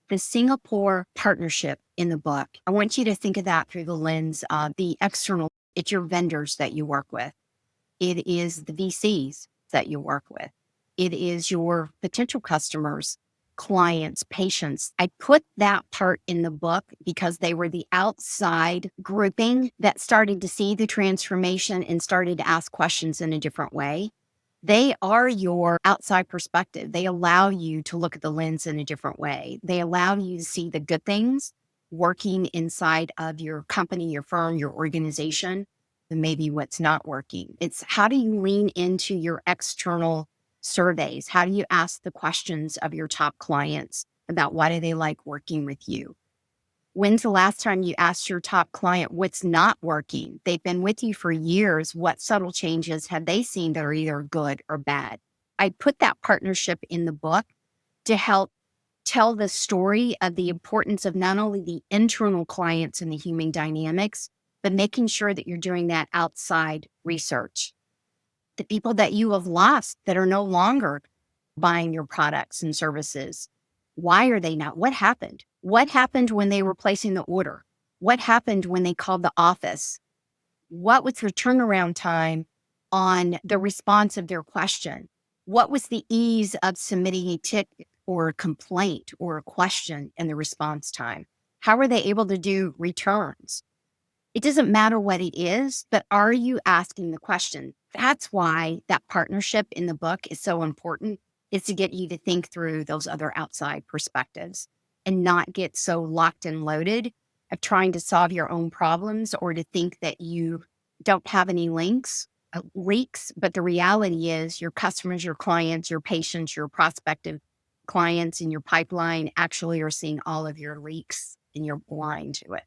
The Singapore partnership in the book, I want you to think of that through the lens of the external. It's your vendors that you work with. It is the VCs that you work with. It is your potential customers, clients, patients. I put that part in the book because they were the outside grouping that started to see the transformation and started to ask questions in a different way. They are your outside perspective. They allow you to look at the lens in a different way. They allow you to see the good things working inside of your company, your firm, your organization, and maybe what's not working. It's how do you lean into your external surveys? How do you ask the questions of your top clients about why do they like working with you? When's the last time you asked your top client what's not working? They've been with you for years. What subtle changes have they seen that are either good or bad? I put that partnership in the book to help tell the story of the importance of not only the internal clients and the human dynamics, but making sure that you're doing that outside research. The people that you have lost that are no longer buying your products and services. Why are they not? What happened? What happened when they were placing the order? What happened when they called the office? What was their turnaround time on the response of their question? What was the ease of submitting a ticket or a complaint or a question and the response time? How were they able to do returns? It doesn't matter what it is, but are you asking the question? That's why that partnership in the book is so important, is to get you to think through those other outside perspectives and not get so locked and loaded of trying to solve your own problems or to think that you don't have any leaks. But the reality is your customers, your clients, your patients, your prospective clients in your pipeline actually are seeing all of your leaks and you're blind to it.